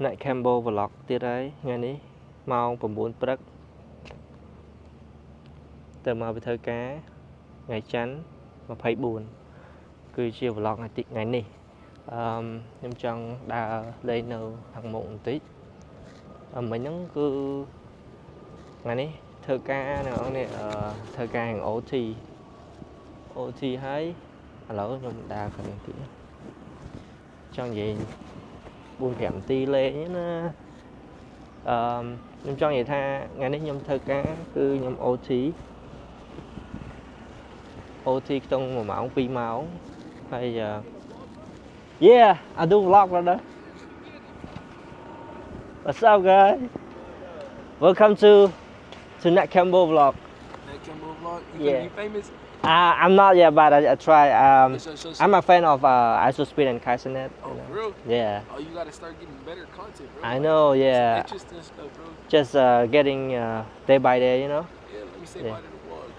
Night Cambo vlog ទៀតហើយថ្ងៃនេះម៉ោង 9 ព្រឹកទៅមកទៅធ្វើការថ្ងៃច័ន្ទ 24 គឺជា vlog ថ្ងៃនេះខ្ញុំចង់ដើរលេងនៅខាងមុខបន្តិចមិញហ្នឹងគឺថ្ងៃនេះធ្វើការអ្នកនរនេះធ្វើការយ៉ាង OT ហើយឥឡូវខ្ញុំដើរខាងនេះទៀតចង់និយាយ 4-5 នាទីលេងណាខ្ញុំចង់និយាយថាថ្ងៃនេះខ្ញុំធ្វើការគឺខ្ញុំ OT ក្នុង1ម៉ោង 2 ម៉ោងហើយYeah I do vlog brother What's up guys Welcome to Night Cambo vlog Night Cambo vlog you Yeah. gonna be famous I'm not yet but I try so I'm a fan of Isospeed and Kaisenet oh for real Yeah oh you gotta start getting better content bro I know yeah It's interesting stuff bro just getting day by day you know yeah let me say Yeah. bye to the vlog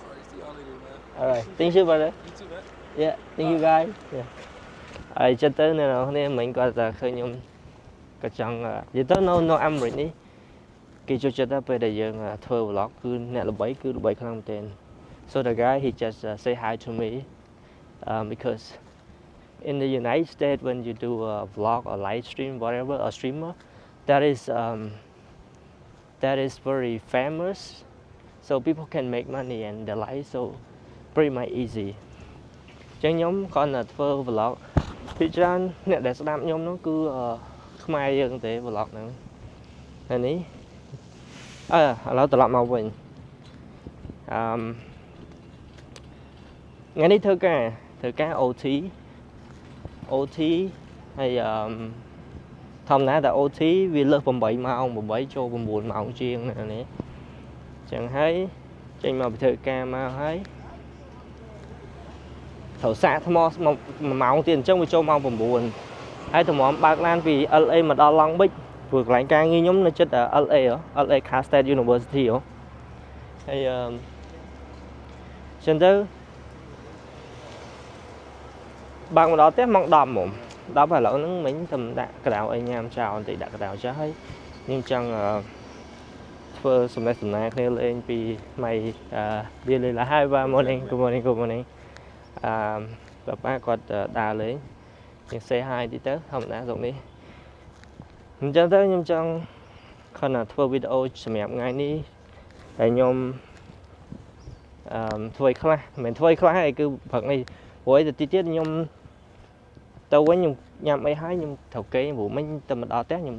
alright see y'all later man Alright thank you brother you too man Yeah thank you guys Yeah ហើយចិត្តទៅអ្នកនរគ្នាមិញគាត់តែឃើញខ្ញុំក៏ចង់និយាយទៅនៅអាមេរិកនេះគេចូលចិត្តទៅពេលដែលយើងធ្វើ vlog គឺអ្នកល្បីគឺល្បីខ្លាំងមែនទែន So the guy he just say hi to me because in the United States when you do a vlog or live stream whatever a streamer that is very famous so people can make money and the life so pretty much easy ចឹងខ្ញុំគ្រាន់តែធ្វើ vlog ពីច្រើនអ្នកដែលស្ដាប់ខ្ញុំនោះគឺខ្មែរយើងទេ vlog ហ្នឹងហើយនេះឥឡូវត្រឡប់មកវិញថ្ងៃនេះធ្វើការ OT ហើយធម្មតាតែ OT វាលើស 8 ម៉ោង 8 ចូល 9 ម៉ោងជាងនេះចឹងហើយចេញមកពីធ្វើការមកហើយត្រូវសាកថ្ម1ម៉ោងទៀតអញ្ចឹងវាចូលម៉ោង 9 ហើយតម្រាំបើកឡានពី LA មកដល់ Long Beach ព្រោះកន្លែងការងារខ្ញុំនៅជិត LA Cal State University ហើយចឹងទៅបើកមកដល់ផ្ទះម៉ោង 10 ហ្មង 10 ឥឡូវហ្នឹងមិញតែដាក់ក្តៅអីញ៉ាំចោលបន្តិចដាក់ក្តៅចាស់ហើយខ្ញុំចង់ធ្វើសំណេះសំណាលគ្នាលេងពីម៉ៃវាលេងឡាហើយបាទ morning good morning ប៉ាគាត់ដើរលេងយើង say hi តិចទៅធម្មតាស្រុកនេះអញ្ចឹងទៅខ្ញុំចង់គ្រាន់តែធ្វើវីដេអូសម្រាប់ថ្ងៃនេះហើយខ្ញុំធ្វើឲ្យខ្លះមិនមែនធ្វើឲ្យខ្លះឯងគឺព្រឹកនេះព្រោះឯទៅទីទៀតខ្ញុំទៅវិញខ្ញុំញ៉ាំអីហើយខ្ញុំត្រូវគេព្រោះមិញទៅមកដល់ផ្ទះខ្ញុំ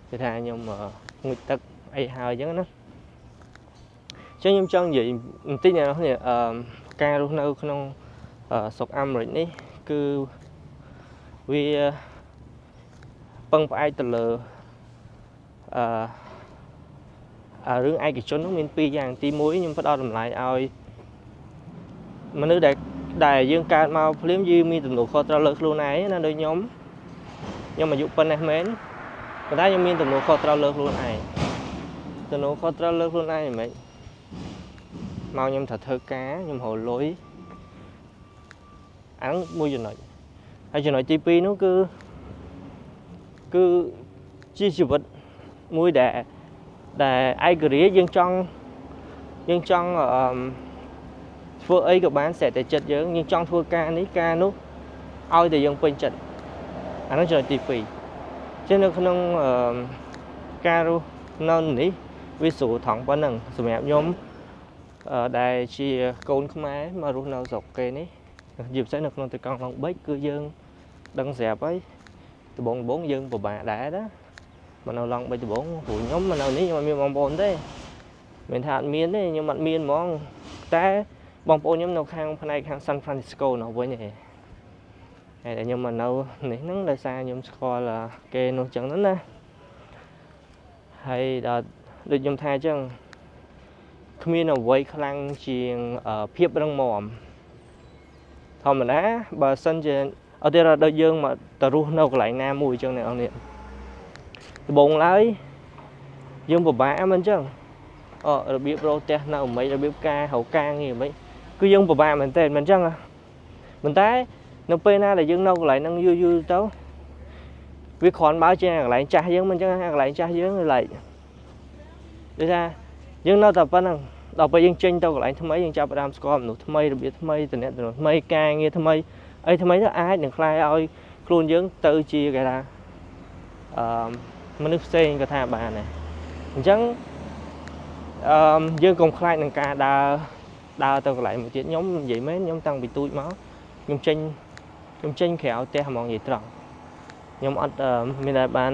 គេថាខ្ញុំងុយទឹកអីហើយអញ្ចឹងណាចឹងខ្ញុំចង់និយាយបន្តិចណានេះការរស់នៅក្នុងស្រុកអាមេរិកនេះគឺវាពឹងផ្អែកទៅលើរឿងឯកជននោះមាន 2 យ៉ាងទី 1ខ្ញុំផ្ដោតតម្លៃឲ្យមនុស្សដែលយើងកើតមកភ្លាមយើងមានទំនួលខុសត្រូវលើខ្លួនឯងណាដូចខ្ញុំអាយុប៉ុណ្ណេះមែនប៉ុន្តែខ្ញុំមានទំនួលខុសត្រូវលើខ្លួនឯងទំនួលខុសត្រូវលើខ្លួនឯងហ្មងមកខ្ញុំត្រូវធ្វើការខ្ញុំរកលុយអាហ្នឹងមួយចំណុចហើយចំណុចទី 2 នោះគឺជាជីវិតមួយដែលឯករាជ្យយើងចង់ធ្វើអីក៏បានស្ទើរតែចិត្តយើងចង់ធ្វើការនេះការនោះឲ្យតែយើងពេញចិត្តអានោះចំណុចទី 2 ចឹងនៅក្នុងការរស់នៅនេះវាស្រួលថងប៉ុណ្ណឹងសម្រាប់ខ្ញុំដែលជាកូនខ្មែរមករស់នៅស្រុកគេនេះជាពិសេសនៅក្នុងទីក្រុង Long Beach គឺយើងដឹងស្រាប់ហើយដំបូងយើងពិបាកដែរណាមកនៅ Long Beach ដំបូងព្រោះខ្ញុំមកនៅនេះខ្ញុំអត់មានបងប្អូនទេមិនថាអត់មានទេខ្ញុំអត់មានហ្មងតែបងប្អូនខ្ញុំនៅខាងផ្នែកខាង San Francisco នៅវិញឯងហើយខ្ញុំមកនៅនេះហ្នឹងដោយសារខ្ញុំស្គាល់គេនោះចឹងណាហើយដល់ដូចខ្ញុំថាអញ្ចឹងគ្មានអ្វីខ្លាំងជាងភាពរឹងមាំធម្មតាបើសិនជាអត់ទេដល់យើងមកទៅរស់នៅកន្លែងណាមួយអញ្ចឹងអ្នកនរនេះដំបូងឡើយយើងពិបាកមិនអញ្ចឹងរបៀបរកផ្ទះនៅមិនរបៀបការហៅការងារមិនគឺយើងពិបាកមែនទេមិនអញ្ចឹងប៉ុន្តែនៅពេលណាដែលយើងនៅកន្លែងហ្នឹងយូរទៅ វាគ្រាន់បើជាកន្លែងចាស់យើងមិនអញ្ចឹងកន្លែងចាស់យើងlạiដូចថាយើងនៅតែប៉ុណ្្នឹងដល់ពេលយើងចេញទៅកន្លែងថ្មីយើងចាប់ផ្ដើមស្គាល់មនុស្សថ្មីរបៀបថ្មីតំណែងថ្មីការងារថ្មីអីថ្មីទៅអាចនឹងខ្លាយឲ្យខ្លួនយើងទៅជាគេថាមនុស្សផ្សេងក៏ថាបានដែរអញ្ចឹងយើងកុំខ្លាចនឹងការដើរទៅកន្លែងមួយទៀតខ្ញុំនិយាយមែនខ្ញុំតាំងពីទូចមកខ្ញុំចេញក្រៅផ្ទះហ្មងនិយាយត្រង់ខ្ញុំអត់មានតែបាន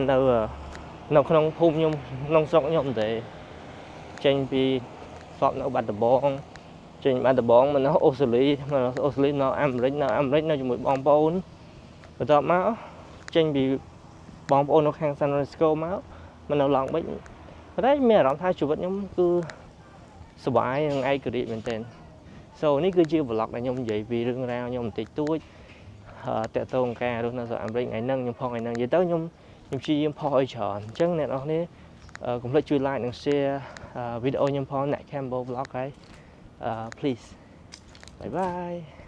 នៅក្នុងភូមិខ្ញុំក្នុងស្រុកខ្ញុំទេចេញពីសពនៅបាត់ដំបងចេញបាត់ដំបងមកនៅអូស្ត្រាលីនៅអាមេរិកនៅជាមួយបងប្អូនបន្ទាប់មកចេញពីបងប្អូននៅខាង San Francisco មកនៅ Long Beach ប៉ុន្តែមានអារម្មណ៍ថាជីវិតខ្ញុំគឺសុបាយនិងឯករាជ្យមែនទែន So នេះគឺជា vlog ដែលខ្ញុំនិយាយពីរឿងរ៉ាវខ្ញុំបន្តិចតួចតាក់ទងការរស់នៅស្រុកអាមេរិកថ្ងៃហ្នឹងខ្ញុំផងថ្ងៃហ្នឹងនិយាយទៅខ្ញុំព្យាយាមផុសឲ្យច្រើនអញ្ចឹងអ្នកនរគ្នាកុំភ្លេចជួយ like និង share វីដេអូខ្ញុំផងអ្នក Campbell vlog ហើយplease bye bye